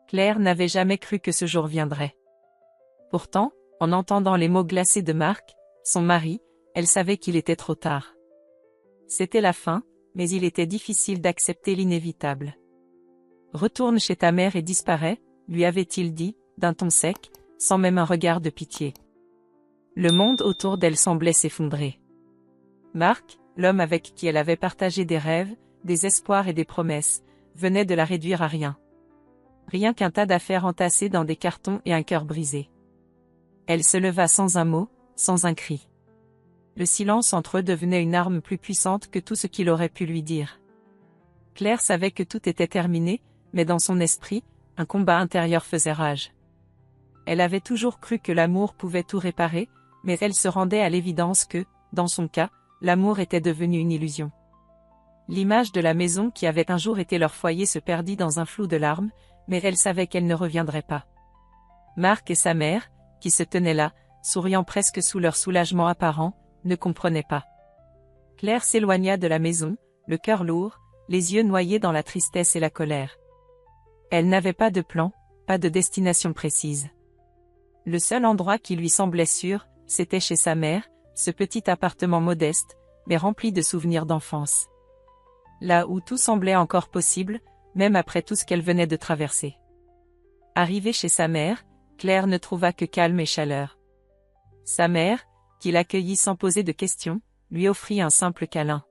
Claire n'avait jamais cru que ce jour viendrait. Pourtant, en entendant les mots glacés de Marc, son mari, elle savait qu'il était trop tard. C'était la fin, mais il était difficile d'accepter l'inévitable. « Retourne chez ta mère et disparais », lui avait-il dit, d'un ton sec, sans même un regard de pitié. Le monde autour d'elle semblait s'effondrer. Marc, l'homme avec qui elle avait partagé des rêves, des espoirs et des promesses, venait de la réduire à rien. Rien qu'un tas d'affaires entassées dans des cartons et un cœur brisé. Elle se leva sans un mot, sans un cri. Le silence entre eux devenait une arme plus puissante que tout ce qu'il aurait pu lui dire. Claire savait que tout était terminé, mais dans son esprit, un combat intérieur faisait rage. Elle avait toujours cru que l'amour pouvait tout réparer, mais elle se rendait à l'évidence que, dans son cas, l'amour était devenu une illusion. L'image de la maison qui avait un jour été leur foyer se perdit dans un flou de larmes, mais elle savait qu'elle ne reviendrait pas. Marc et sa mère, qui se tenaient là, souriant presque sous leur soulagement apparent, ne comprenaient pas. Claire s'éloigna de la maison, le cœur lourd, les yeux noyés dans la tristesse et la colère. Elle n'avait pas de plan, pas de destination précise. Le seul endroit qui lui semblait sûr, c'était chez sa mère, ce petit appartement modeste, mais rempli de souvenirs d'enfance. Là où tout semblait encore possible, même après tout ce qu'elle venait de traverser. Arrivée chez sa mère, Claire ne trouva que calme et chaleur. Sa mère, qui l'accueillit sans poser de questions, lui offrit un simple câlin.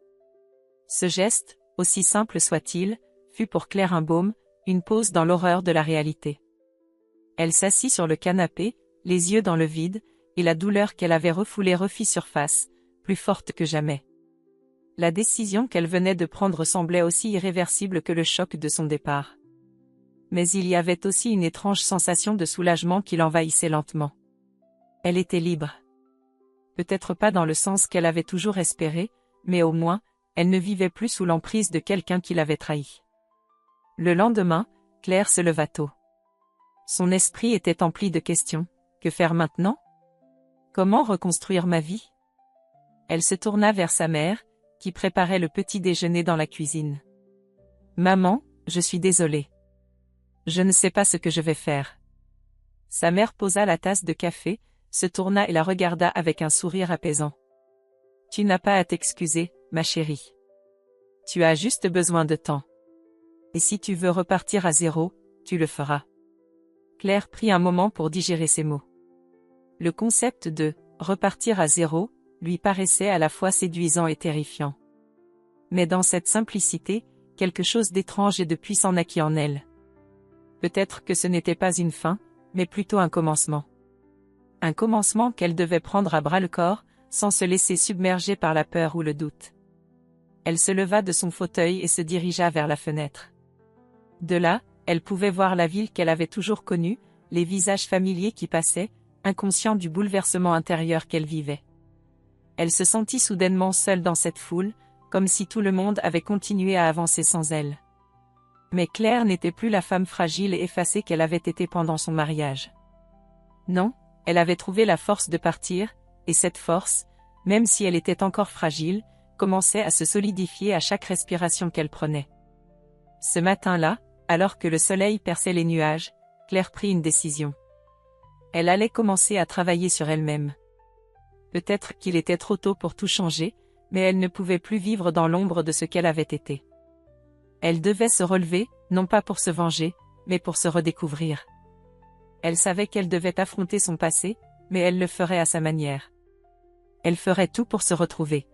Ce geste, aussi simple soit-il, fut pour Claire un baume, une pause dans l'horreur de la réalité. Elle s'assit sur le canapé, les yeux dans le vide, et la douleur qu'elle avait refoulée refit surface, plus forte que jamais. La décision qu'elle venait de prendre semblait aussi irréversible que le choc de son départ. Mais il y avait aussi une étrange sensation de soulagement qui l'envahissait lentement. Elle était libre. Peut-être pas dans le sens qu'elle avait toujours espéré, mais au moins, elle ne vivait plus sous l'emprise de quelqu'un qui l'avait trahie. Le lendemain, Claire se leva tôt. Son esprit était empli de questions. Que faire maintenant? Comment reconstruire ma vie? Elle se tourna vers sa mère, qui préparait le petit déjeuner dans la cuisine. « Maman, je suis désolée. Je ne sais pas ce que je vais faire. » Sa mère posa la tasse de café, se tourna et la regarda avec un sourire apaisant. « Tu n'as pas à t'excuser, ma chérie. Tu as juste besoin de temps. Et si tu veux repartir à zéro, tu le feras. » Claire prit un moment pour digérer ces mots. Le concept de « repartir à zéro » lui paraissait à la fois séduisant et terrifiant. Mais dans cette simplicité, quelque chose d'étrange et de puissant naquit en elle. Peut-être que ce n'était pas une fin, mais plutôt un commencement. Un commencement qu'elle devait prendre à bras-le-corps, sans se laisser submerger par la peur ou le doute. Elle se leva de son fauteuil et se dirigea vers la fenêtre. De là, elle pouvait voir la ville qu'elle avait toujours connue, les visages familiers qui passaient, inconscients du bouleversement intérieur qu'elle vivait. Elle se sentit soudainement seule dans cette foule, comme si tout le monde avait continué à avancer sans elle. Mais Claire n'était plus la femme fragile et effacée qu'elle avait été pendant son mariage. Non, elle avait trouvé la force de partir, et cette force, même si elle était encore fragile, commençait à se solidifier à chaque respiration qu'elle prenait. Ce matin-là, alors que le soleil perçait les nuages, Claire prit une décision. Elle allait commencer à travailler sur elle-même. Peut-être qu'il était trop tôt pour tout changer, mais elle ne pouvait plus vivre dans l'ombre de ce qu'elle avait été. Elle devait se relever, non pas pour se venger, mais pour se redécouvrir. Elle savait qu'elle devait affronter son passé, mais elle le ferait à sa manière. Elle ferait tout pour se retrouver.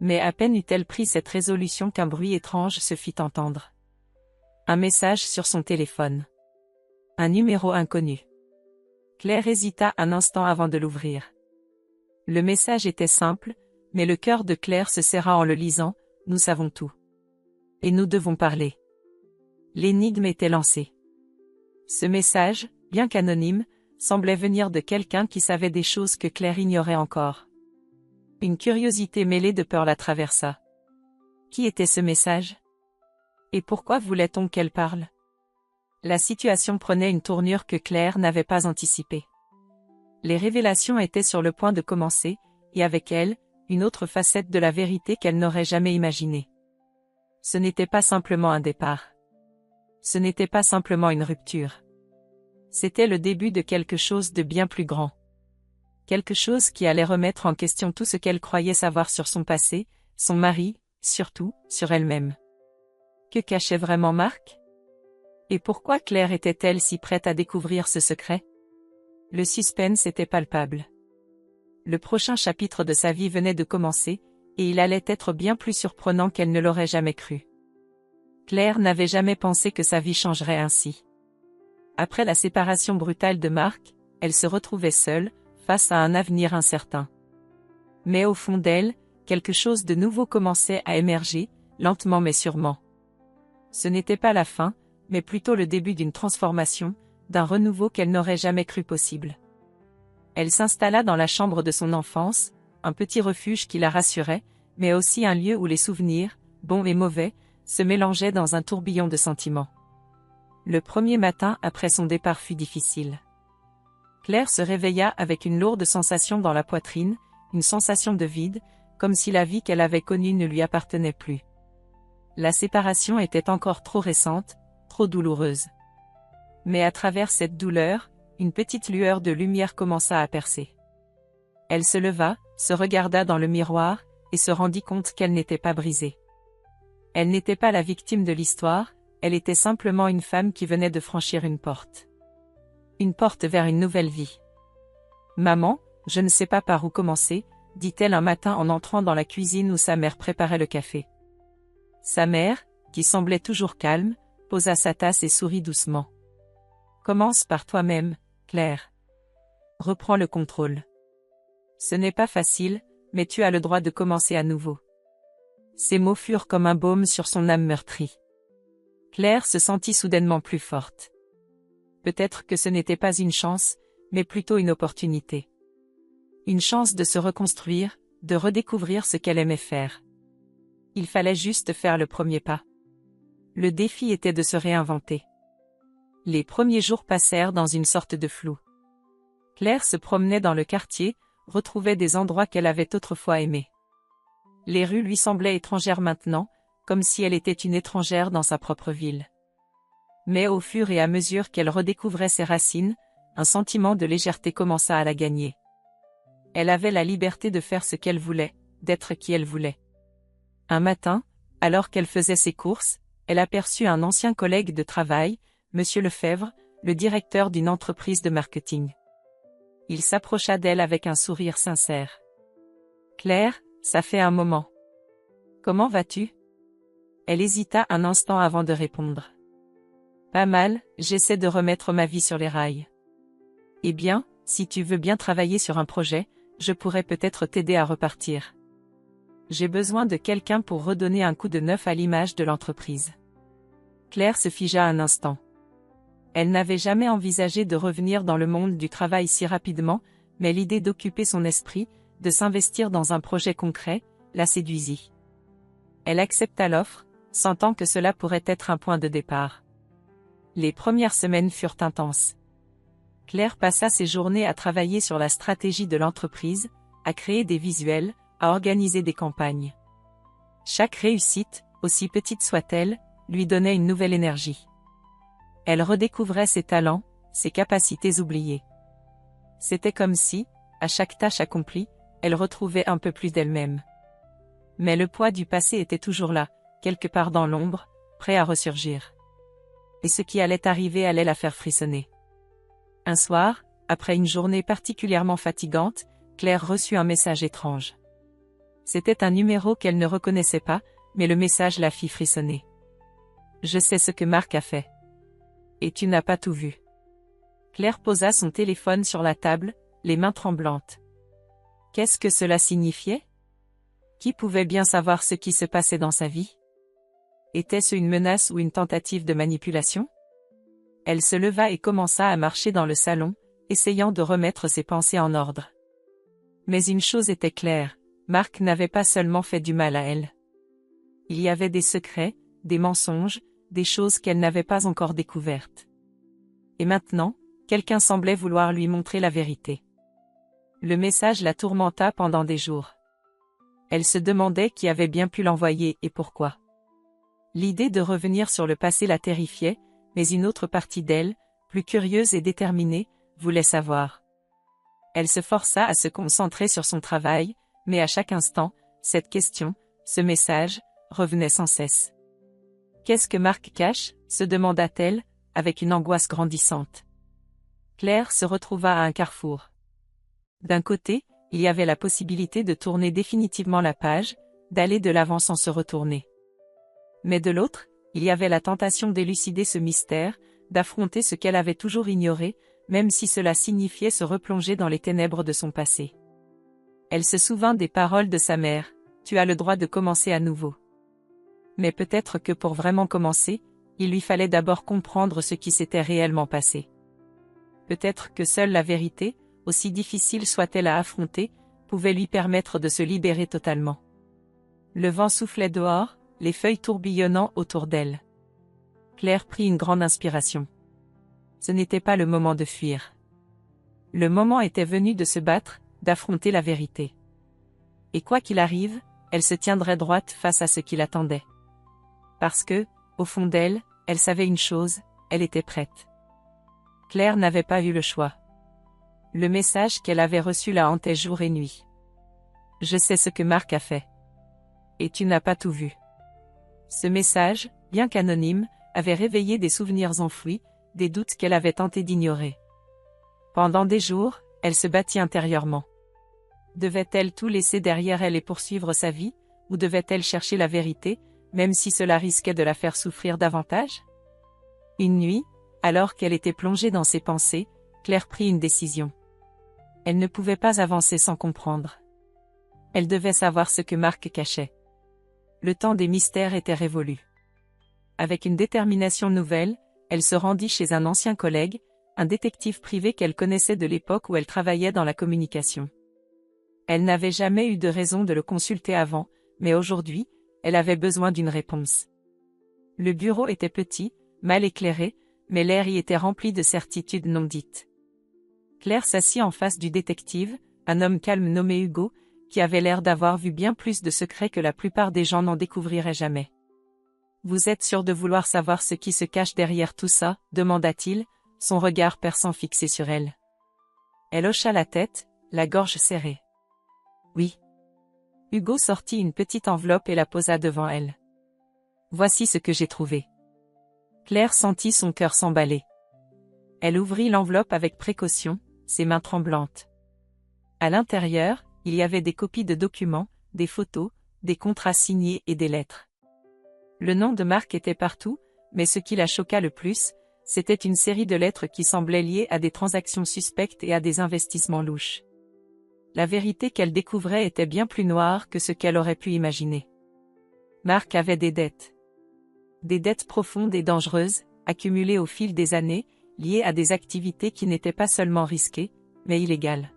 Mais à peine eut-elle pris cette résolution qu'un bruit étrange se fit entendre. Un message sur son téléphone. Un numéro inconnu. Claire hésita un instant avant de l'ouvrir. Le message était simple, mais le cœur de Claire se serra en le lisant, « Nous savons tout. Et nous devons parler. » L'énigme était lancée. Ce message, bien qu'anonyme, semblait venir de quelqu'un qui savait des choses que Claire ignorait encore. Une curiosité mêlée de peur la traversa. Qui était ce message? Et pourquoi voulait-on qu'elle parle? La situation prenait une tournure que Claire n'avait pas anticipée. Les révélations étaient sur le point de commencer, et avec elles, une autre facette de la vérité qu'elle n'aurait jamais imaginée. Ce n'était pas simplement un départ. Ce n'était pas simplement une rupture. C'était le début de quelque chose de bien plus grand. Quelque chose qui allait remettre en question tout ce qu'elle croyait savoir sur son passé, son mari, surtout, sur elle-même. Que cachait vraiment Marc? Et pourquoi Claire était-elle si prête à découvrir ce secret? Le suspense était palpable. Le prochain chapitre de sa vie venait de commencer, et il allait être bien plus surprenant qu'elle ne l'aurait jamais cru. Claire n'avait jamais pensé que sa vie changerait ainsi. Après la séparation brutale de Marc, elle se retrouvait seule, face à un avenir incertain. Mais au fond d'elle, quelque chose de nouveau commençait à émerger, lentement mais sûrement. Ce n'était pas la fin, mais plutôt le début d'une transformation, d'un renouveau qu'elle n'aurait jamais cru possible. Elle s'installa dans la chambre de son enfance, un petit refuge qui la rassurait, mais aussi un lieu où les souvenirs, bons et mauvais, se mélangeaient dans un tourbillon de sentiments. Le premier matin après son départ fut difficile. Claire se réveilla avec une lourde sensation dans la poitrine, une sensation de vide, comme si la vie qu'elle avait connue ne lui appartenait plus. La séparation était encore trop récente, trop douloureuse. Mais à travers cette douleur, une petite lueur de lumière commença à percer. Elle se leva, se regarda dans le miroir, et se rendit compte qu'elle n'était pas brisée. Elle n'était pas la victime de l'histoire, elle était simplement une femme qui venait de franchir une porte. Une porte vers une nouvelle vie. « Maman, je ne sais pas par où commencer », dit-elle un matin en entrant dans la cuisine où sa mère préparait le café. Sa mère, qui semblait toujours calme, posa sa tasse et sourit doucement. « Commence par toi-même, Claire. Reprends le contrôle. Ce n'est pas facile, mais tu as le droit de commencer à nouveau. » Ces mots furent comme un baume sur son âme meurtrie. Claire se sentit soudainement plus forte. Peut-être que ce n'était pas une chance, mais plutôt une opportunité. Une chance de se reconstruire, de redécouvrir ce qu'elle aimait faire. Il fallait juste faire le premier pas. Le défi était de se réinventer. Les premiers jours passèrent dans une sorte de flou. Claire se promenait dans le quartier, retrouvait des endroits qu'elle avait autrefois aimés. Les rues lui semblaient étrangères maintenant, comme si elle était une étrangère dans sa propre ville. Mais au fur et à mesure qu'elle redécouvrait ses racines, un sentiment de légèreté commença à la gagner. Elle avait la liberté de faire ce qu'elle voulait, d'être qui elle voulait. Un matin, alors qu'elle faisait ses courses, elle aperçut un ancien collègue de travail, Monsieur Lefebvre, le directeur d'une entreprise de marketing. Il s'approcha d'elle avec un sourire sincère. « Claire, ça fait un moment. Comment vas-tu » Elle hésita un instant avant de répondre. « Pas mal, j'essaie de remettre ma vie sur les rails. » « Eh bien, si tu veux bien travailler sur un projet, je pourrais peut-être t'aider à repartir. J'ai besoin de quelqu'un pour redonner un coup de neuf à l'image de l'entreprise. » Claire se figea un instant. Elle n'avait jamais envisagé de revenir dans le monde du travail si rapidement, mais l'idée d'occuper son esprit, de s'investir dans un projet concret, la séduisit. Elle accepta l'offre, sentant que cela pourrait être un point de départ. Les premières semaines furent intenses. Claire passa ses journées à travailler sur la stratégie de l'entreprise, à créer des visuels, à organiser des campagnes. Chaque réussite, aussi petite soit-elle, lui donnait une nouvelle énergie. Elle redécouvrait ses talents, ses capacités oubliées. C'était comme si, à chaque tâche accomplie, elle retrouvait un peu plus d'elle-même. Mais le poids du passé était toujours là, quelque part dans l'ombre, prêt à ressurgir. Et ce qui allait arriver allait la faire frissonner. Un soir, après une journée particulièrement fatigante, Claire reçut un message étrange. C'était un numéro qu'elle ne reconnaissait pas, mais le message la fit frissonner. « Je sais ce que Marc a fait. Et tu n'as pas tout vu. » Claire posa son téléphone sur la table, les mains tremblantes. Qu'est-ce que cela signifiait? Qui pouvait bien savoir ce qui se passait dans sa vie? Était-ce une menace ou une tentative de manipulation? Elle se leva et commença à marcher dans le salon, essayant de remettre ses pensées en ordre. Mais une chose était claire, Marc n'avait pas seulement fait du mal à elle. Il y avait des secrets, des mensonges, des choses qu'elle n'avait pas encore découvertes. Et maintenant, quelqu'un semblait vouloir lui montrer la vérité. Le message la tourmenta pendant des jours. Elle se demandait qui avait bien pu l'envoyer et pourquoi. L'idée de revenir sur le passé la terrifiait, mais une autre partie d'elle, plus curieuse et déterminée, voulait savoir. Elle se força à se concentrer sur son travail, mais à chaque instant, cette question, ce message, revenait sans cesse. « Qu'est-ce que Marc cache ?» se demanda-t-elle, avec une angoisse grandissante. Claire se retrouva à un carrefour. D'un côté, il y avait la possibilité de tourner définitivement la page, d'aller de l'avant sans se retourner. Mais de l'autre, il y avait la tentation d'élucider ce mystère, d'affronter ce qu'elle avait toujours ignoré, même si cela signifiait se replonger dans les ténèbres de son passé. Elle se souvint des paroles de sa mère, « Tu as le droit de commencer à nouveau. » Mais peut-être que pour vraiment commencer, il lui fallait d'abord comprendre ce qui s'était réellement passé. Peut-être que seule la vérité, aussi difficile soit-elle à affronter, pouvait lui permettre de se libérer totalement. Le vent soufflait dehors, les feuilles tourbillonnant autour d'elle. Claire prit une grande inspiration. Ce n'était pas le moment de fuir. Le moment était venu de se battre, d'affronter la vérité. Et quoi qu'il arrive, elle se tiendrait droite face à ce qui l'attendait. Parce que, au fond d'elle, elle savait une chose, elle était prête. Claire n'avait pas eu le choix. Le message qu'elle avait reçu la hantait jour et nuit. « Je sais ce que Marc a fait. Et tu n'as pas tout vu. » Ce message, bien qu'anonyme, avait réveillé des souvenirs enfouis, des doutes qu'elle avait tenté d'ignorer. Pendant des jours, elle se battit intérieurement. Devait-elle tout laisser derrière elle et poursuivre sa vie, ou devait-elle chercher la vérité, même si cela risquait de la faire souffrir davantage? Une nuit, alors qu'elle était plongée dans ses pensées, Claire prit une décision. Elle ne pouvait pas avancer sans comprendre. Elle devait savoir ce que Marc cachait. Le temps des mystères était révolu. Avec une détermination nouvelle, elle se rendit chez un ancien collègue, un détective privé qu'elle connaissait de l'époque où elle travaillait dans la communication. Elle n'avait jamais eu de raison de le consulter avant, mais aujourd'hui, elle avait besoin d'une réponse. Le bureau était petit, mal éclairé, mais l'air y était rempli de certitudes non dites. Claire s'assit en face du détective, un homme calme nommé Hugo, qui avait l'air d'avoir vu bien plus de secrets que la plupart des gens n'en découvriraient jamais. « Vous êtes sûr de vouloir savoir ce qui se cache derrière tout ça ?» demanda-t-il, son regard perçant fixé sur elle. Elle hocha la tête, la gorge serrée. « Oui. » Hugo sortit une petite enveloppe et la posa devant elle. « Voici ce que j'ai trouvé. » Claire sentit son cœur s'emballer. Elle ouvrit l'enveloppe avec précaution, ses mains tremblantes. À l'intérieur, il y avait des copies de documents, des photos, des contrats signés et des lettres. Le nom de Marc était partout, mais ce qui la choqua le plus, c'était une série de lettres qui semblaient liées à des transactions suspectes et à des investissements louches. La vérité qu'elle découvrait était bien plus noire que ce qu'elle aurait pu imaginer. Marc avait des dettes. Des dettes profondes et dangereuses, accumulées au fil des années, liées à des activités qui n'étaient pas seulement risquées, mais illégales.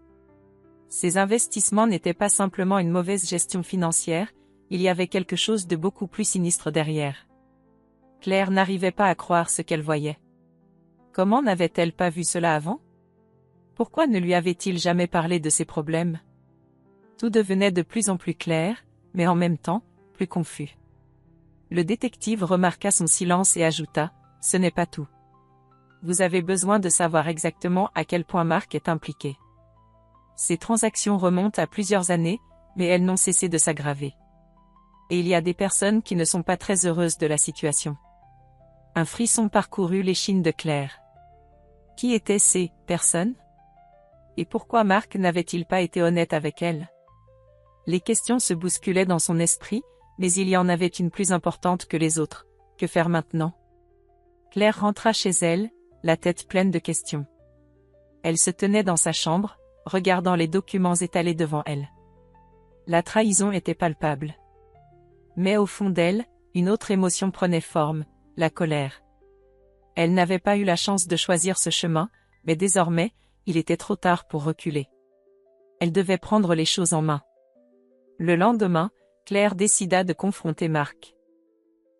Ces investissements n'étaient pas simplement une mauvaise gestion financière, il y avait quelque chose de beaucoup plus sinistre derrière. Claire n'arrivait pas à croire ce qu'elle voyait. Comment n'avait-elle pas vu cela avant? Pourquoi ne lui avait-il jamais parlé de ses problèmes? Tout devenait de plus en plus clair, mais en même temps, plus confus. Le détective remarqua son silence et ajouta, « Ce n'est pas tout. Vous avez besoin de savoir exactement à quel point Marc est impliqué. Ces transactions remontent à plusieurs années, mais elles n'ont cessé de s'aggraver. Et il y a des personnes qui ne sont pas très heureuses de la situation. » Un frisson parcourut l'échine de Claire. Qui étaient ces personnes? Et pourquoi Marc n'avait-il pas été honnête avec elle? Les questions se bousculaient dans son esprit, mais il y en avait une plus importante que les autres. Que faire maintenant? Claire rentra chez elle, la tête pleine de questions. Elle se tenait dans sa chambre, regardant les documents étalés devant elle. La trahison était palpable. Mais au fond d'elle, une autre émotion prenait forme, la colère. Elle n'avait pas eu la chance de choisir ce chemin, mais désormais, il était trop tard pour reculer. Elle devait prendre les choses en main. Le lendemain, Claire décida de confronter Marc.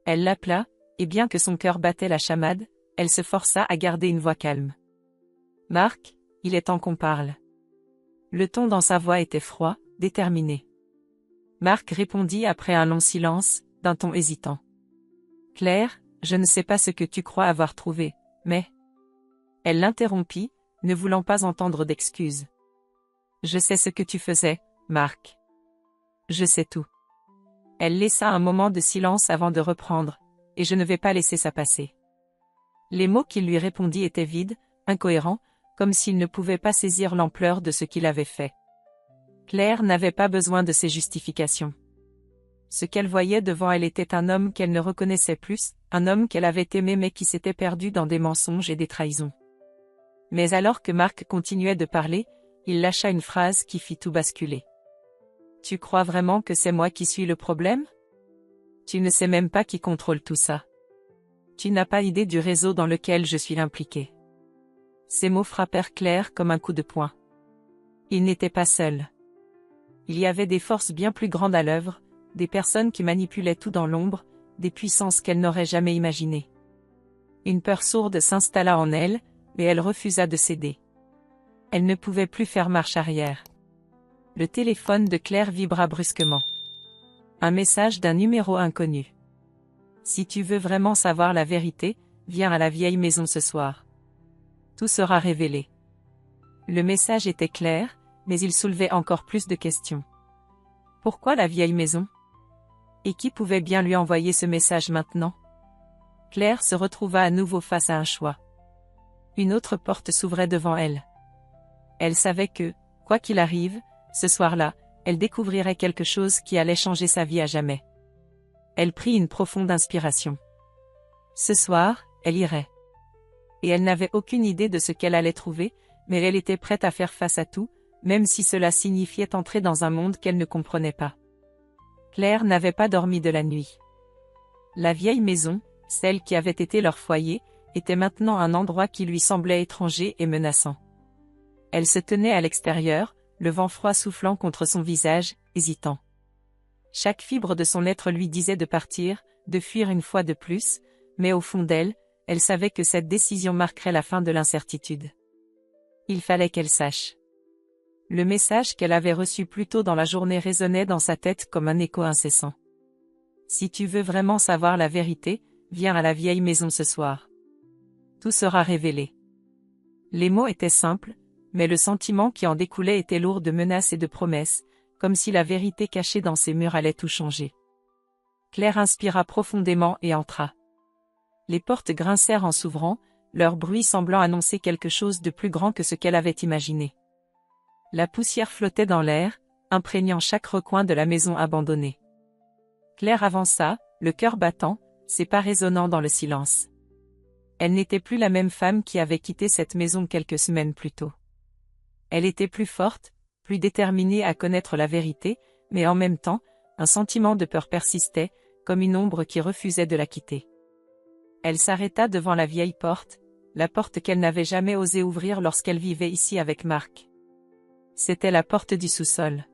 Elle l'appela, et bien que son cœur battait la chamade, elle se força à garder une voix calme. « Marc, il est temps qu'on parle. » Le ton dans sa voix était froid, déterminé. Marc répondit après un long silence, d'un ton hésitant. « Claire, Je ne sais pas ce que tu crois avoir trouvé, mais... Elle l'interrompit, ne voulant pas entendre d'excuses. Je sais ce que tu faisais, Marc. Je sais tout. Elle laissa un moment de silence avant de reprendre, et je ne vais pas laisser ça passer. Les mots qu'il lui répondit étaient vides, incohérents, comme s'il ne pouvait pas saisir l'ampleur de ce qu'il avait fait. Claire n'avait pas besoin de ces justifications. Ce qu'elle voyait devant elle était un homme qu'elle ne reconnaissait plus, un homme qu'elle avait aimé mais qui s'était perdu dans des mensonges et des trahisons. Mais alors que Marc continuait de parler, il lâcha une phrase qui fit tout basculer. « Tu crois vraiment que c'est moi qui suis le problème? Tu ne sais même pas qui contrôle tout ça. Tu n'as pas idée du réseau dans lequel je suis impliqué. » Ces mots frappèrent Claire comme un coup de poing. Il n'était pas seul. Il y avait des forces bien plus grandes à l'œuvre, des personnes qui manipulaient tout dans l'ombre, des puissances qu'elle n'aurait jamais imaginées. Une peur sourde s'installa en elle, mais elle refusa de céder. Elle ne pouvait plus faire marche arrière. Le téléphone de Claire vibra brusquement. Un message d'un numéro inconnu. « Si tu veux vraiment savoir la vérité, viens à la vieille maison ce soir. Tout sera révélé. » Le message était clair, mais il soulevait encore plus de questions. Pourquoi la vieille maison? Et qui pouvait bien lui envoyer ce message maintenant? Claire se retrouva à nouveau face à un choix. Une autre porte s'ouvrait devant elle. Elle savait que, quoi qu'il arrive, ce soir-là, elle découvrirait quelque chose qui allait changer sa vie à jamais. Elle prit une profonde inspiration. Ce soir, elle irait. Et elle n'avait aucune idée de ce qu'elle allait trouver, mais elle était prête à faire face à tout, même si cela signifiait entrer dans un monde qu'elle ne comprenait pas. Claire n'avait pas dormi de la nuit. La vieille maison, celle qui avait été leur foyer, était maintenant un endroit qui lui semblait étranger et menaçant. Elle se tenait à l'extérieur, le vent froid soufflant contre son visage, hésitant. Chaque fibre de son être lui disait de partir, de fuir une fois de plus, mais au fond d'elle, elle savait que cette décision marquerait la fin de l'incertitude. Il fallait qu'elle sache. Le message qu'elle avait reçu plus tôt dans la journée résonnait dans sa tête comme un écho incessant. « Si tu veux vraiment savoir la vérité, viens à la vieille maison ce soir. Tout sera révélé. » Les mots étaient simples, mais le sentiment qui en découlait était lourd de menaces et de promesses, comme si la vérité cachée dans ces murs allait tout changer. Claire inspira profondément et entra. Les portes grincèrent en s'ouvrant, leur bruit semblant annoncer quelque chose de plus grand que ce qu'elle avait imaginé. La poussière flottait dans l'air, imprégnant chaque recoin de la maison abandonnée. Claire avança, le cœur battant, ses pas résonnant dans le silence. Elle n'était plus la même femme qui avait quitté cette maison quelques semaines plus tôt. Elle était plus forte, plus déterminée à connaître la vérité, mais en même temps, un sentiment de peur persistait, comme une ombre qui refusait de la quitter. Elle s'arrêta devant la vieille porte, la porte qu'elle n'avait jamais osé ouvrir lorsqu'elle vivait ici avec Marc. C'était la porte du sous-sol.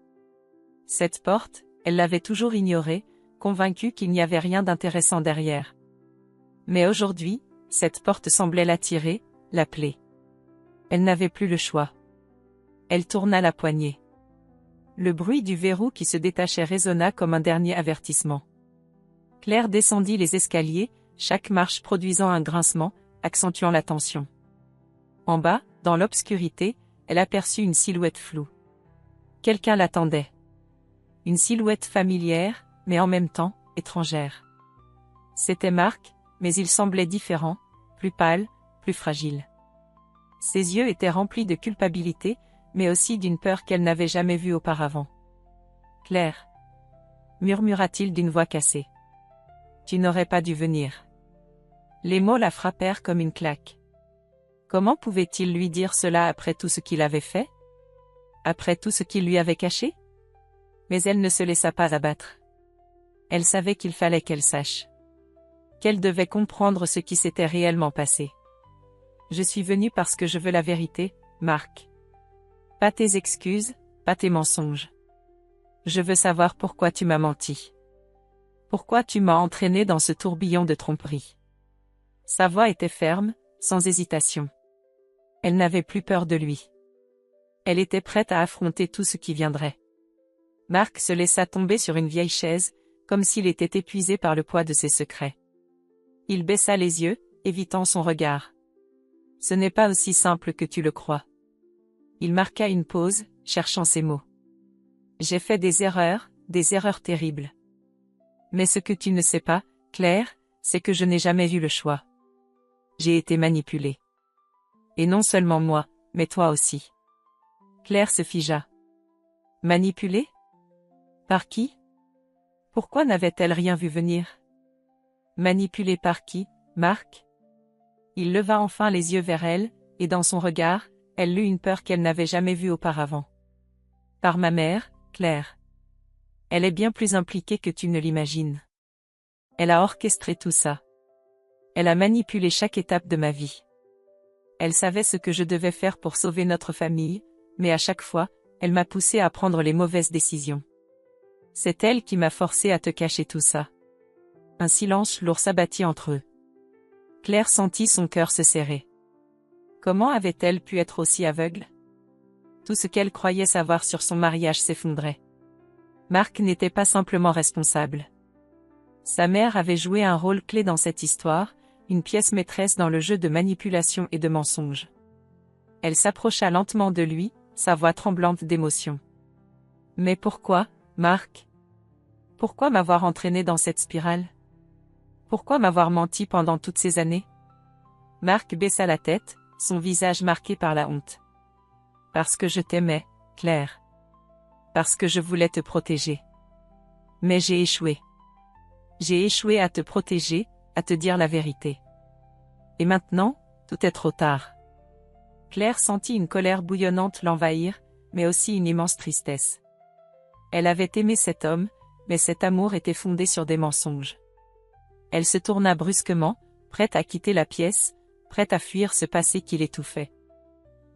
Cette porte, elle l'avait toujours ignorée, convaincue qu'il n'y avait rien d'intéressant derrière. Mais aujourd'hui, cette porte semblait l'attirer, l'appeler. Elle n'avait plus le choix. Elle tourna la poignée. Le bruit du verrou qui se détachait résonna comme un dernier avertissement. Claire descendit les escaliers, chaque marche produisant un grincement, accentuant la tension. En bas, dans l'obscurité, elle aperçut une silhouette floue. Quelqu'un l'attendait. Une silhouette familière, mais en même temps, étrangère. C'était Marc, mais il semblait différent, plus pâle, plus fragile. Ses yeux étaient remplis de culpabilité, mais aussi d'une peur qu'elle n'avait jamais vue auparavant. « Claire » murmura-t-il d'une voix cassée. « Tu n'aurais pas dû venir. » Les mots la frappèrent comme une claque. Comment pouvait-il lui dire cela après tout ce qu'il avait fait? Après tout ce qu'il lui avait caché? Mais elle ne se laissa pas abattre. Elle savait qu'il fallait qu'elle sache. Qu'elle devait comprendre ce qui s'était réellement passé. « Je suis venue parce que je veux la vérité, Marc. Pas tes excuses, pas tes mensonges. Je veux savoir pourquoi tu m'as menti. Pourquoi tu m'as entraîné dans ce tourbillon de tromperie. » Sa voix était ferme, sans hésitation. Elle n'avait plus peur de lui. Elle était prête à affronter tout ce qui viendrait. Marc se laissa tomber sur une vieille chaise, comme s'il était épuisé par le poids de ses secrets. Il baissa les yeux, évitant son regard. Ce n'est pas aussi simple que tu le crois. Il marqua une pause, cherchant ses mots. J'ai fait des erreurs terribles. Mais ce que tu ne sais pas, Claire, c'est que je n'ai jamais eu le choix. J'ai été manipulée. Et non seulement moi, mais toi aussi. Claire se figea. Manipulée? Par qui? Pourquoi n'avait-elle rien vu venir? Manipulée par qui, Marc? Il leva enfin les yeux vers elle, et dans son regard, elle lut une peur qu'elle n'avait jamais vue auparavant. Par ma mère, Claire. Elle est bien plus impliquée que tu ne l'imagines. Elle a orchestré tout ça. Elle a manipulé chaque étape de ma vie. Elle savait ce que je devais faire pour sauver notre famille, mais à chaque fois, elle m'a poussé à prendre les mauvaises décisions. C'est elle qui m'a forcé à te cacher tout ça. Un silence lourd s'abattit entre eux. Claire sentit son cœur se serrer. Comment avait-elle pu être aussi aveugle? Tout ce qu'elle croyait savoir sur son mariage s'effondrait. Marc n'était pas simplement responsable. Sa mère avait joué un rôle clé dans cette histoire, une pièce maîtresse dans le jeu de manipulation et de mensonge. Elle s'approcha lentement de lui, sa voix tremblante d'émotion. Mais pourquoi, Marc? Pourquoi m'avoir entraîné dans cette spirale? Pourquoi m'avoir menti pendant toutes ces années? Marc baissa la tête, son visage marqué par la honte. Parce que je t'aimais, Claire. Parce que je voulais te protéger. Mais j'ai échoué. J'ai échoué à te protéger, à te dire la vérité. Et maintenant, tout est trop tard. Claire sentit une colère bouillonnante l'envahir, mais aussi une immense tristesse. Elle avait aimé cet homme, mais cet amour était fondé sur des mensonges. Elle se tourna brusquement, prête à quitter la pièce, prête à fuir ce passé qui l'étouffait.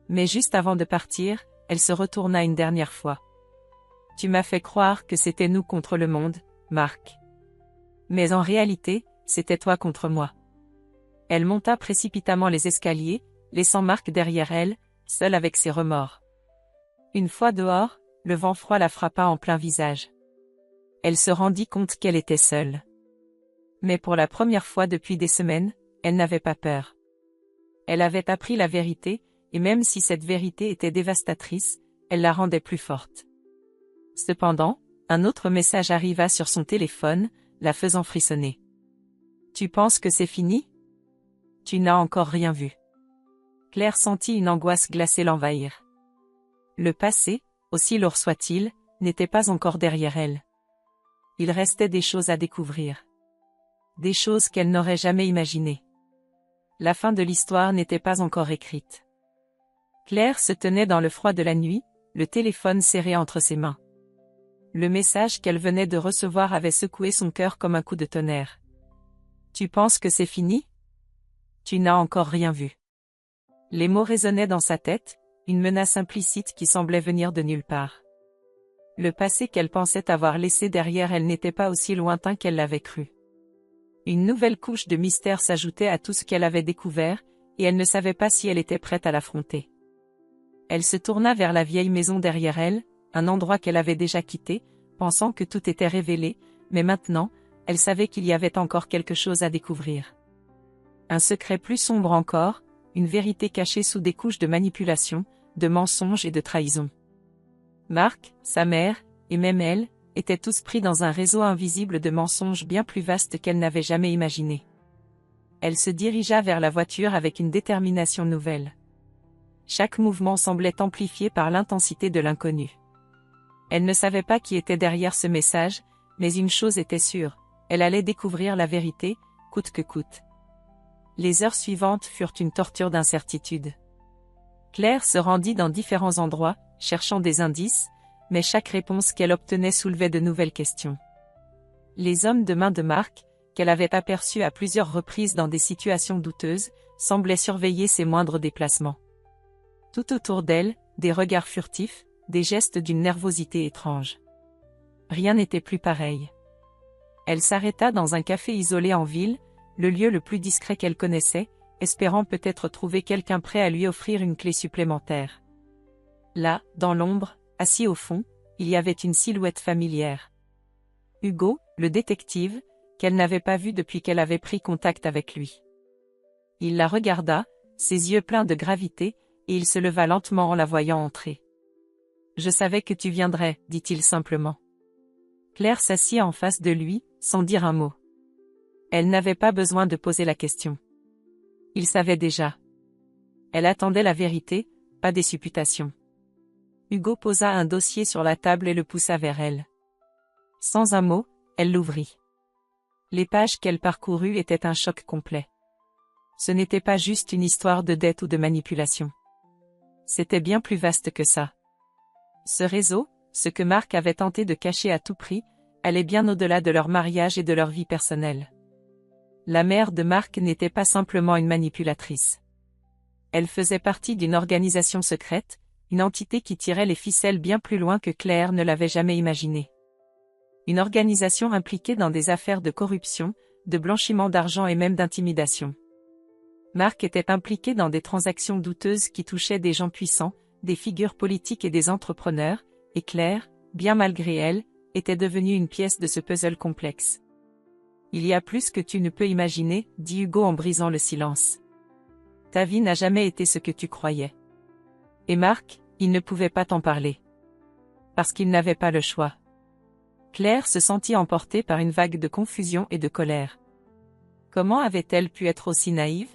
Mais juste avant de partir, elle se retourna une dernière fois. Tu m'as fait croire que c'était nous contre le monde, Marc. Mais en réalité, c'était toi contre moi. Elle monta précipitamment les escaliers, laissant Marc derrière elle, seule avec ses remords. Une fois dehors, le vent froid la frappa en plein visage. Elle se rendit compte qu'elle était seule. Mais pour la première fois depuis des semaines, elle n'avait pas peur. Elle avait appris la vérité, et même si cette vérité était dévastatrice, elle la rendait plus forte. Cependant, un autre message arriva sur son téléphone, la faisant frissonner. Tu penses que c'est fini? Tu n'as encore rien vu. Claire sentit une angoisse glacée l'envahir. Le passé, aussi lourd soit-il, n'était pas encore derrière elle. Il restait des choses à découvrir. Des choses qu'elle n'aurait jamais imaginées. La fin de l'histoire n'était pas encore écrite. Claire se tenait dans le froid de la nuit, le téléphone serré entre ses mains. Le message qu'elle venait de recevoir avait secoué son cœur comme un coup de tonnerre. Tu penses que c'est fini? Tu n'as encore rien vu. Les mots résonnaient dans sa tête, une menace implicite qui semblait venir de nulle part. Le passé qu'elle pensait avoir laissé derrière elle n'était pas aussi lointain qu'elle l'avait cru. Une nouvelle couche de mystère s'ajoutait à tout ce qu'elle avait découvert, et elle ne savait pas si elle était prête à l'affronter. Elle se tourna vers la vieille maison derrière elle, un endroit qu'elle avait déjà quitté, pensant que tout était révélé, mais maintenant, elle savait qu'il y avait encore quelque chose à découvrir. Un secret plus sombre encore, une vérité cachée sous des couches de manipulation, de mensonges et de trahison. Marc, sa mère, et même elle, étaient tous pris dans un réseau invisible de mensonges bien plus vaste qu'elle n'avait jamais imaginé. Elle se dirigea vers la voiture avec une détermination nouvelle. Chaque mouvement semblait amplifié par l'intensité de l'inconnu. Elle ne savait pas qui était derrière ce message, mais une chose était sûre, elle allait découvrir la vérité, coûte que coûte. Les heures suivantes furent une torture d'incertitude. Claire se rendit dans différents endroits, cherchant des indices, mais chaque réponse qu'elle obtenait soulevait de nouvelles questions. Les hommes de main de Marc, qu'elle avait aperçus à plusieurs reprises dans des situations douteuses, semblaient surveiller ses moindres déplacements. Tout autour d'elle, des regards furtifs, des gestes d'une nervosité étrange. Rien n'était plus pareil. Elle s'arrêta dans un café isolé en ville, le lieu le plus discret qu'elle connaissait, espérant peut-être trouver quelqu'un prêt à lui offrir une clé supplémentaire. Là, dans l'ombre, assis au fond, il y avait une silhouette familière. Hugo, le détective, qu'elle n'avait pas vue depuis qu'elle avait pris contact avec lui. Il la regarda, ses yeux pleins de gravité, et il se leva lentement en la voyant entrer. « Je savais que tu viendrais, dit-il simplement. Claire s'assit en face de lui, sans dire un mot. Elle n'avait pas besoin de poser la question. Il savait déjà. Elle attendait la vérité, pas des supputations. Hugo posa un dossier sur la table et le poussa vers elle. Sans un mot, elle l'ouvrit. Les pages qu'elle parcourut étaient un choc complet. Ce n'était pas juste une histoire de dette ou de manipulation. C'était bien plus vaste que ça. Ce réseau, ce que Marc avait tenté de cacher à tout prix, allait bien au-delà de leur mariage et de leur vie personnelle. La mère de Marc n'était pas simplement une manipulatrice. Elle faisait partie d'une organisation secrète, une entité qui tirait les ficelles bien plus loin que Claire ne l'avait jamais imaginé. Une organisation impliquée dans des affaires de corruption, de blanchiment d'argent et même d'intimidation. Marc était impliqué dans des transactions douteuses qui touchaient des gens puissants, des figures politiques et des entrepreneurs, et Claire, bien malgré elle, était devenue une pièce de ce puzzle complexe. Il y a plus que tu ne peux imaginer, dit Hugo en brisant le silence. Ta vie n'a jamais été ce que tu croyais. Et Marc, il ne pouvait pas t'en parler. Parce qu'il n'avait pas le choix. Claire se sentit emportée par une vague de confusion et de colère. Comment avait-elle pu être aussi naïve?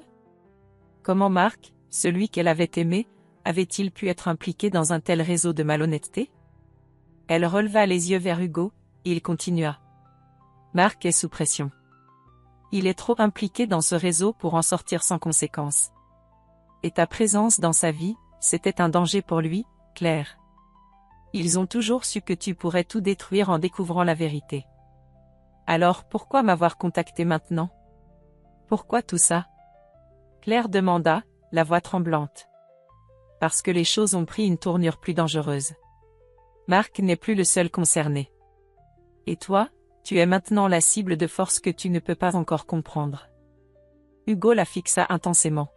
Comment Marc, celui qu'elle avait aimé, avait-il pu être impliqué dans un tel réseau de malhonnêteté? Elle releva les yeux vers Hugo, et il continua. Marc est sous pression. Il est trop impliqué dans ce réseau pour en sortir sans conséquence. Et ta présence dans sa vie, c'était un danger pour lui, Claire. Ils ont toujours su que tu pourrais tout détruire en découvrant la vérité. Alors pourquoi m'avoir contacté maintenant? Pourquoi tout ça? Claire demanda, la voix tremblante. Parce que les choses ont pris une tournure plus dangereuse. Marc n'est plus le seul concerné. Et toi, tu es maintenant la cible de forces que tu ne peux pas encore comprendre. Hugo la fixa intensément.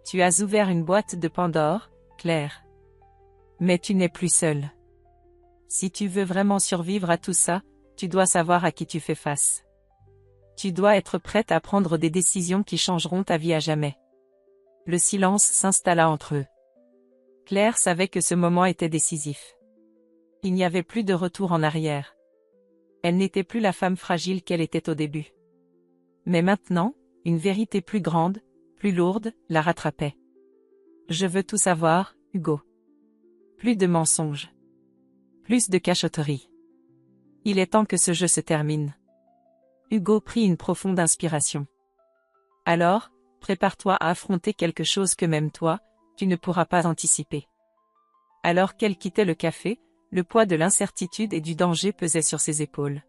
Tu as ouvert une boîte de Pandore, Claire. Mais tu n'es plus seule. Si tu veux vraiment survivre à tout ça, tu dois savoir à qui tu fais face. Tu dois être prête à prendre des décisions qui changeront ta vie à jamais. Le silence s'installa entre eux. Claire savait que ce moment était décisif. Il n'y avait plus de retour en arrière. Elle n'était plus la femme fragile qu'elle était au début. Mais maintenant, une vérité plus grande, plus lourde, la rattrapait. Je veux tout savoir, Hugo. Plus de mensonges. Plus de cachotterie. Il est temps que ce jeu se termine. Hugo prit une profonde inspiration. Alors, prépare-toi à affronter quelque chose que même toi, tu ne pourras pas anticiper. Alors qu'elle quittait le café, le poids de l'incertitude et du danger pesait sur ses épaules.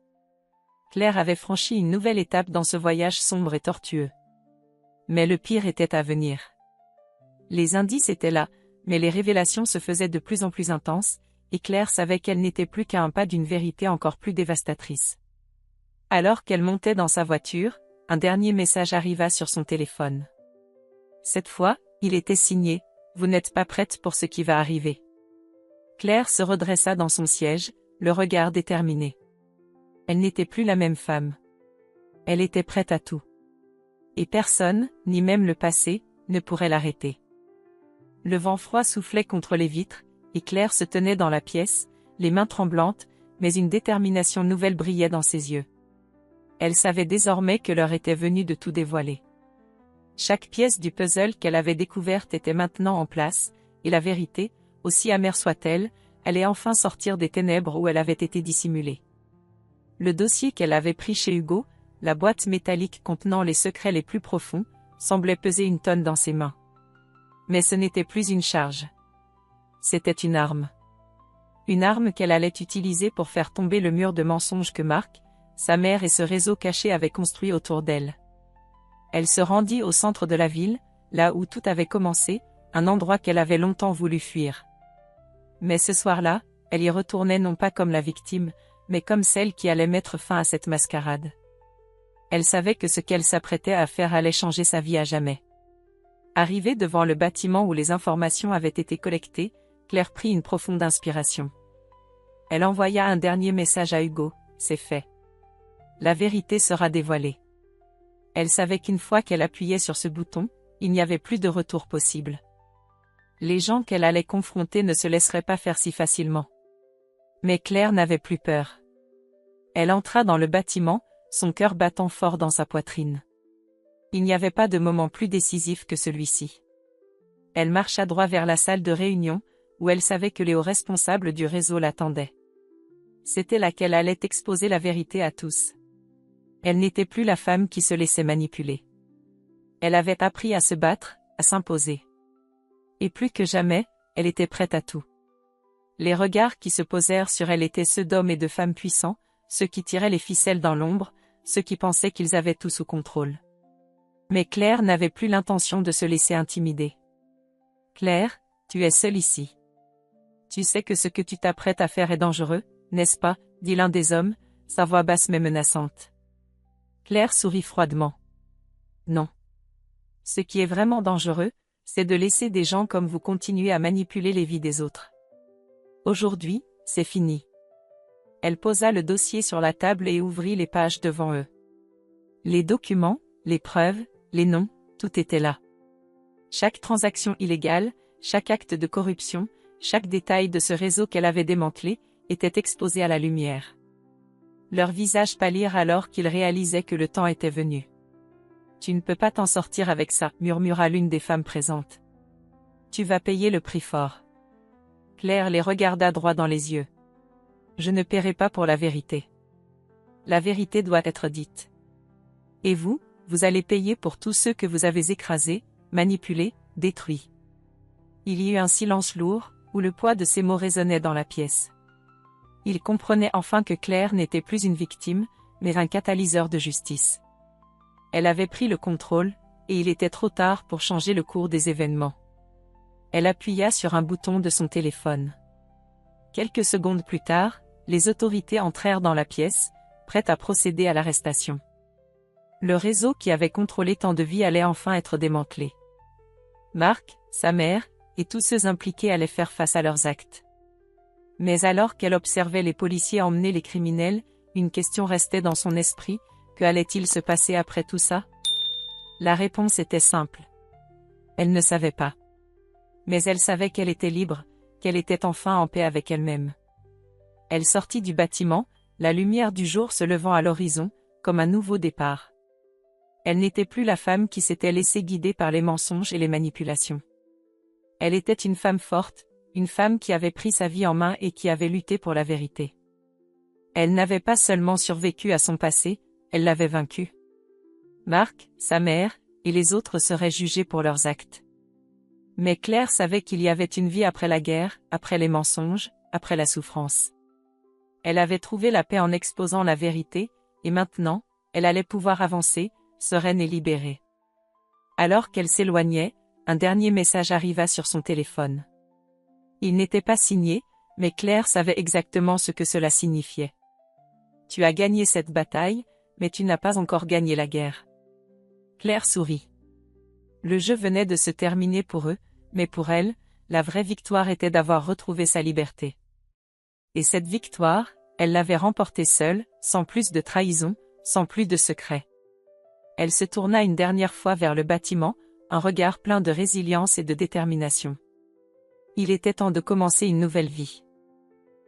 Claire avait franchi une nouvelle étape dans ce voyage sombre et tortueux. Mais le pire était à venir. Les indices étaient là, mais les révélations se faisaient de plus en plus intenses, et Claire savait qu'elle n'était plus qu'à un pas d'une vérité encore plus dévastatrice. Alors qu'elle montait dans sa voiture, un dernier message arriva sur son téléphone. Cette fois, il était signé « Vous n'êtes pas prête pour ce qui va arriver ». Claire se redressa dans son siège, le regard déterminé. Elle n'était plus la même femme. Elle était prête à tout. Et personne, ni même le passé, ne pourrait l'arrêter. Le vent froid soufflait contre les vitres, et Claire se tenait dans la pièce, les mains tremblantes, mais une détermination nouvelle brillait dans ses yeux. Elle savait désormais que l'heure était venue de tout dévoiler. Chaque pièce du puzzle qu'elle avait découverte était maintenant en place, et la vérité, aussi amère soit-elle, allait enfin sortir des ténèbres où elle avait été dissimulée. Le dossier qu'elle avait pris chez Hugo, la boîte métallique contenant les secrets les plus profonds, semblait peser une tonne dans ses mains. Mais ce n'était plus une charge. C'était une arme. Une arme qu'elle allait utiliser pour faire tomber le mur de mensonges que Marc, sa mère et ce réseau caché avaient construit autour d'elle. Elle se rendit au centre de la ville, là où tout avait commencé, un endroit qu'elle avait longtemps voulu fuir. Mais ce soir-là, elle y retournait non pas comme la victime, mais comme celle qui allait mettre fin à cette mascarade. Elle savait que ce qu'elle s'apprêtait à faire allait changer sa vie à jamais. Arrivée devant le bâtiment où les informations avaient été collectées, Claire prit une profonde inspiration. Elle envoya un dernier message à Hugo, c'est fait. la vérité sera dévoilée. Elle savait qu'une fois qu'elle appuyait sur ce bouton, il n'y avait plus de retour possible. Les gens qu'elle allait confronter ne se laisseraient pas faire si facilement. Mais Claire n'avait plus peur. Elle entra dans le bâtiment, son cœur battant fort dans sa poitrine. Il n'y avait pas de moment plus décisif que celui-ci. Elle marcha droit vers la salle de réunion, où elle savait que les hauts responsables du réseau l'attendaient. C'était là qu'elle allait exposer la vérité à tous. Elle n'était plus la femme qui se laissait manipuler. Elle avait appris à se battre, à s'imposer. Et plus que jamais, elle était prête à tout. Les regards qui se posèrent sur elle étaient ceux d'hommes et de femmes puissants, ceux qui tiraient les ficelles dans l'ombre, ceux qui pensaient qu'ils avaient tout sous contrôle. Mais Claire n'avait plus l'intention de se laisser intimider. « Claire, tu es seule ici. Tu sais que ce que tu t'apprêtes à faire est dangereux, n'est-ce pas ?» dit l'un des hommes, sa voix basse mais menaçante. Claire sourit froidement. « Non. Ce qui est vraiment dangereux, c'est de laisser des gens comme vous continuer à manipuler les vies des autres. Aujourd'hui, c'est fini. » Elle posa le dossier sur la table et ouvrit les pages devant eux. Les documents, les preuves, les noms, tout était là. Chaque transaction illégale, chaque acte de corruption, chaque détail de ce réseau qu'elle avait démantelé, était exposé à la lumière. Leurs visages pâlirent alors qu'ils réalisaient que le temps était venu. « Tu ne peux pas t'en sortir avec ça, » murmura l'une des femmes présentes. « Tu vas payer le prix fort. » Claire les regarda droit dans les yeux. « Je ne paierai pas pour la vérité. La vérité doit être dite. Et vous, vous allez payer pour tous ceux que vous avez écrasés, manipulés, détruits. » Il y eut un silence lourd, où le poids de ces mots résonnait dans la pièce. Il comprenait enfin que Claire n'était plus une victime, mais un catalyseur de justice. Elle avait pris le contrôle, et il était trop tard pour changer le cours des événements. Elle appuya sur un bouton de son téléphone. Quelques secondes plus tard, les autorités entrèrent dans la pièce, prêtes à procéder à l'arrestation. Le réseau qui avait contrôlé tant de vies allait enfin être démantelé. Marc, sa mère, et tous ceux impliqués allaient faire face à leurs actes. Mais alors qu'elle observait les policiers emmener les criminels, une question restait dans son esprit, que allait-il se passer après tout ça? La réponse était simple. Elle ne savait pas. Mais elle savait qu'elle était libre, qu'elle était enfin en paix avec elle-même. Elle sortit du bâtiment, la lumière du jour se levant à l'horizon, comme un nouveau départ. Elle n'était plus la femme qui s'était laissée guider par les mensonges et les manipulations. Elle était une femme forte, une femme qui avait pris sa vie en main et qui avait lutté pour la vérité. Elle n'avait pas seulement survécu à son passé, elle l'avait vaincu. Marc, sa mère, et les autres seraient jugés pour leurs actes. Mais Claire savait qu'il y avait une vie après la guerre, après les mensonges, après la souffrance. Elle avait trouvé la paix en exposant la vérité, et maintenant, elle allait pouvoir avancer, sereine et libérée. Alors qu'elle s'éloignait, un dernier message arriva sur son téléphone. Il n'était pas signé, mais Claire savait exactement ce que cela signifiait. « Tu as gagné cette bataille, mais tu n'as pas encore gagné la guerre. » Claire sourit. Le jeu venait de se terminer pour eux, mais pour elle, la vraie victoire était d'avoir retrouvé sa liberté. Et cette victoire, elle l'avait remportée seule, sans plus de trahison, sans plus de secrets. Elle se tourna une dernière fois vers le bâtiment, un regard plein de résilience et de détermination. Il était temps de commencer une nouvelle vie.